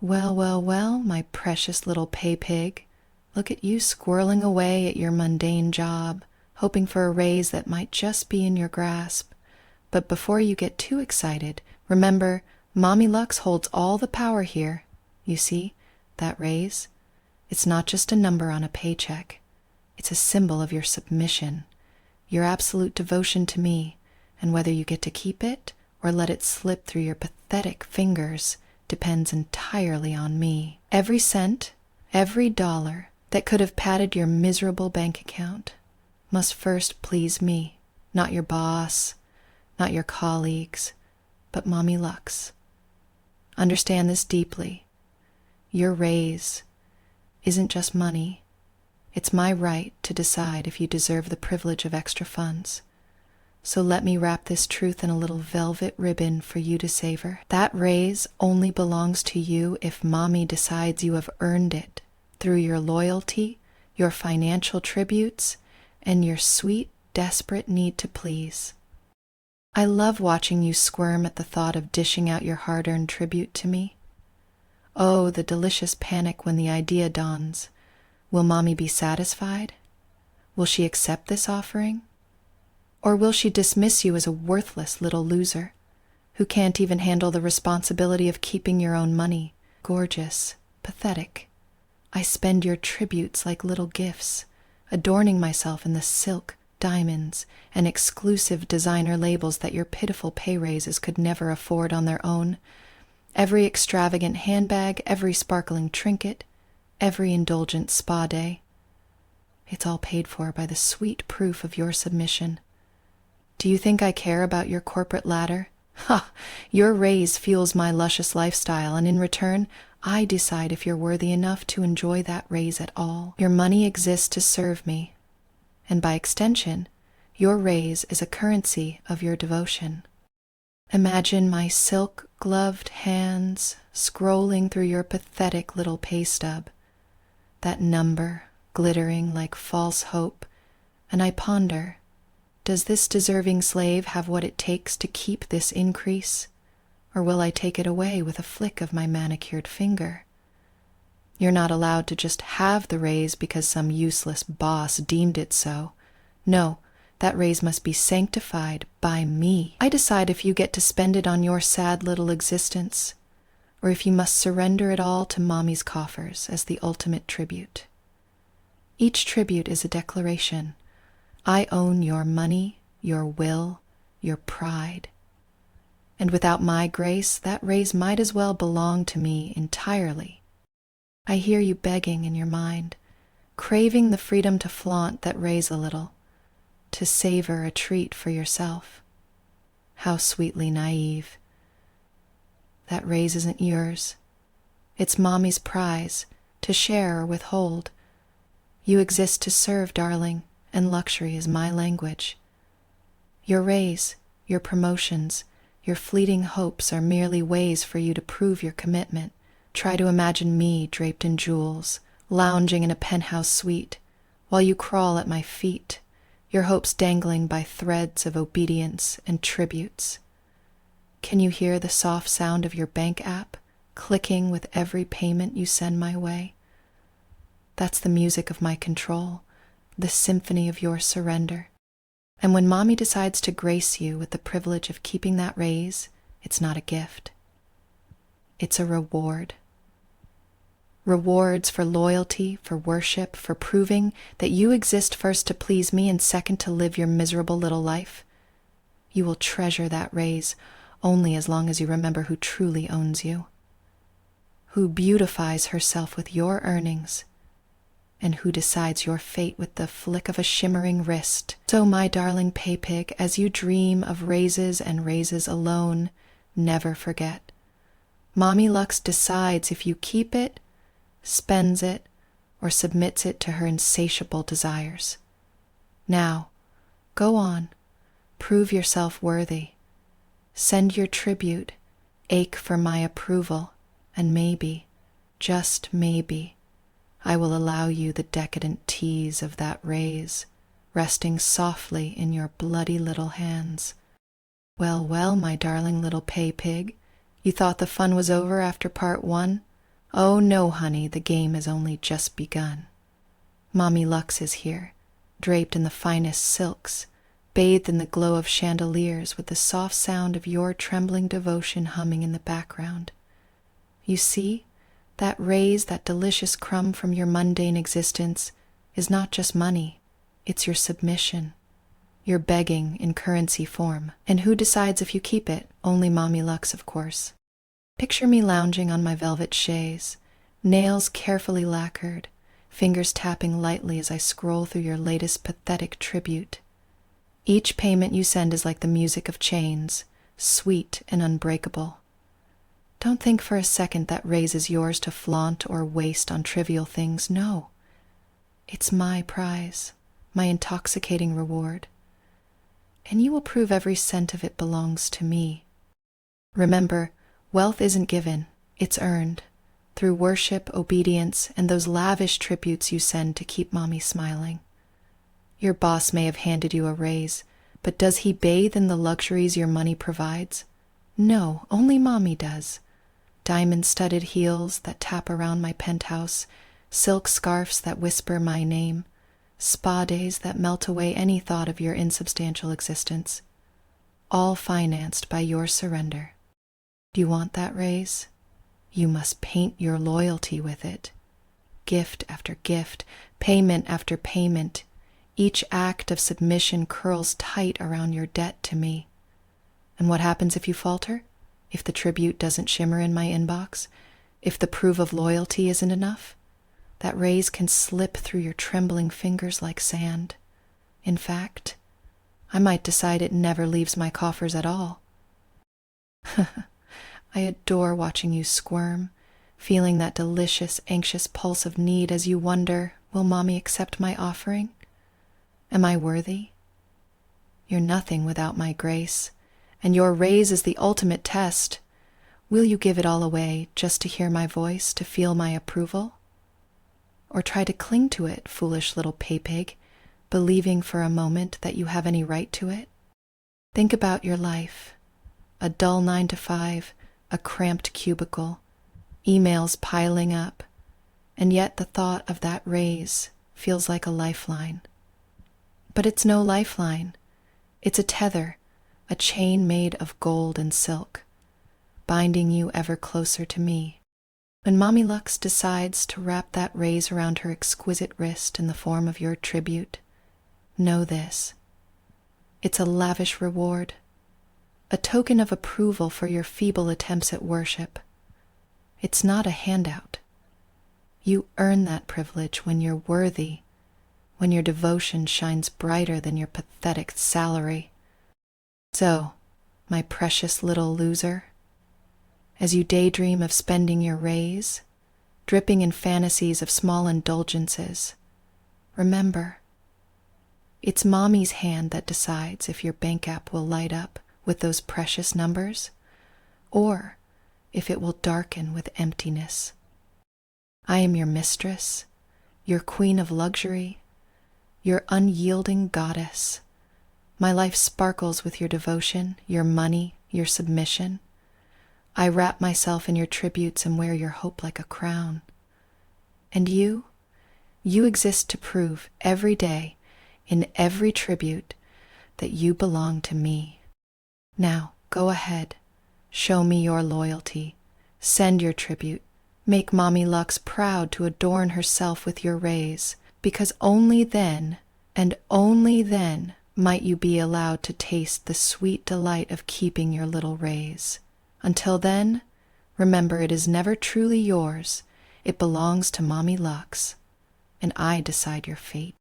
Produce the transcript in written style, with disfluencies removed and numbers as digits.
Well, well, well, my precious little Paypig. Look at you squirreling away at your mundane job, hoping for a raise that might just be in your grasp. But before you get too excited, remember, Mommy Lux holds all the power here. You see, that raise? It's not just a number on a paycheck. It's a symbol of your submission, your absolute devotion to me, and whether you get to keep it or let it slip through your pathetic fingers depends entirely on me. Every cent, every dollar that could have padded your miserable bank account must first please me, not your boss, not your colleagues, but Mommy Lux. Understand this deeply. Your raise isn't just money. It's my right to decide if you deserve the privilege of extra funds. So let me wrap this truth in a little velvet ribbon for you to savor. That raise only belongs to you if Mommy decides you have earned it through your loyalty, your financial tributes, and your sweet, desperate need to please. I love watching you squirm at the thought of dishing out your hard-earned tribute to me. Oh, the delicious panic when the idea dawns. Will Mommy be satisfied? Will she accept this offering? Or will she dismiss you as a worthless little loser who can't even handle the responsibility of keeping your own money? Gorgeous, pathetic. I spend your tributes like little gifts, adorning myself in the silk, diamonds, and exclusive designer labels that your pitiful pay raises could never afford on their own. Every extravagant handbag, every sparkling trinket, every indulgent spa day. It's all paid for by the sweet proof of your submission. Do you think I care about your corporate ladder? Ha! Your raise fuels my luscious lifestyle, and in return, I decide if you're worthy enough to enjoy that raise at all. Your money exists to serve me, and by extension, your raise is a currency of your devotion. Imagine my silk-gloved hands scrolling through your pathetic little pay stub, that number glittering like false hope, and I ponder, does this deserving slave have what it takes to keep this increase, or will I take it away with a flick of my manicured finger? You're not allowed to just have the raise because some useless boss deemed it so. No, that raise must be sanctified by me. I decide if you get to spend it on your sad little existence, or if you must surrender it all to Mommy's coffers as the ultimate tribute. Each tribute is a declaration. I own your money, your will, your pride. And without my grace, that raise might as well belong to me entirely. I hear you begging in your mind, craving the freedom to flaunt that raise a little, to savor a treat for yourself. How sweetly naive. That raise isn't yours. It's Mommy's prize, to share or withhold. You exist to serve, darling, and luxury is my language. Your raise, your promotions, your fleeting hopes are merely ways for you to prove your commitment. Try to imagine me draped in jewels, lounging in a penthouse suite, while you crawl at my feet, your hopes dangling by threads of obedience and tributes. Can you hear the soft sound of your bank app clicking with every payment you send my way? That's the music of my control, the symphony of your surrender. And when Mommy decides to grace you with the privilege of keeping that raise, it's not a gift. It's a reward. Rewards for loyalty, for worship, for proving that you exist first to please me and second to live your miserable little life. You will treasure that raise only as long as you remember who truly owns you, who beautifies herself with your earnings, and who decides your fate with the flick of a shimmering wrist. So, my darling Paypig, as you dream of raises and raises alone, never forget. Mommy Lux decides if you keep it, spends it, or submits it to her insatiable desires. Now, go on, prove yourself worthy. Send your tribute, ache for my approval, and maybe, just maybe, I will allow you the decadent tease of that raise, resting softly in your bloody little hands. Well, well, my darling little Paypig, you thought the fun was over after part 1? Oh no, honey, the game has only just begun. Mommy Lux is here, draped in the finest silks, bathed in the glow of chandeliers with the soft sound of your trembling devotion humming in the background. You see, that raise, that delicious crumb from your mundane existence is not just money, it's your submission. Your begging in currency form. And who decides if you keep it? Only Mommy Lux, of course. Picture me lounging on my velvet chaise, nails carefully lacquered, fingers tapping lightly as I scroll through your latest pathetic tribute. Each payment you send is like the music of chains, sweet and unbreakable. Don't think for a second that raise is yours to flaunt or waste on trivial things. No. It's my prize, my intoxicating reward. And you will prove every cent of it belongs to me. Remember, wealth isn't given, it's earned, through worship, obedience, and those lavish tributes you send to keep Mommy smiling. Your boss may have handed you a raise, but does he bathe in the luxuries your money provides? No, only Mommy does. Diamond-studded heels that tap around my penthouse, silk scarfs that whisper my name, spa days that melt away any thought of your insubstantial existence, all financed by your surrender. Do you want that raise? You must paint your loyalty with it. Gift after gift, payment after payment, each act of submission curls tight around your debt to me. And what happens if you falter? If the tribute doesn't shimmer in my inbox? If the proof of loyalty isn't enough? That raise can slip through your trembling fingers like sand. In fact, I might decide it never leaves my coffers at all. I adore watching you squirm, feeling that delicious, anxious pulse of need as you wonder, will Mommy accept my offering? Am I worthy? You're nothing without my grace, and your raise is the ultimate test. Will you give it all away just to hear my voice, to feel my approval? Or try to cling to it, foolish little Paypig, believing for a moment that you have any right to it? Think about your life. A dull 9 to 5, a cramped cubicle, emails piling up, and yet the thought of that raise feels like a lifeline. But it's no lifeline. It's a tether, a chain made of gold and silk, binding you ever closer to me. When Mommy Lux decides to wrap that raise around her exquisite wrist in the form of your tribute, know this. It's a lavish reward, a token of approval for your feeble attempts at worship. It's not a handout. You earn that privilege when you're worthy, when your devotion shines brighter than your pathetic salary. So, my precious little loser, as you daydream of spending your raise, dripping in fantasies of small indulgences, remember, it's Mommy's hand that decides if your bank app will light up with those precious numbers, or if it will darken with emptiness. I am your mistress, your queen of luxury, your unyielding goddess. My life sparkles with your devotion, your money, your submission. I wrap myself in your tributes and wear your hope like a crown. And you exist to prove every day, in every tribute, that you belong to me. Now, go ahead, show me your loyalty, send your tribute, make Mommy Lux proud to adorn herself with your raise, because only then, and only then, might you be allowed to taste the sweet delight of keeping your little raise. Until then, remember it is never truly yours. It belongs to Mommy Lux, and I decide your fate.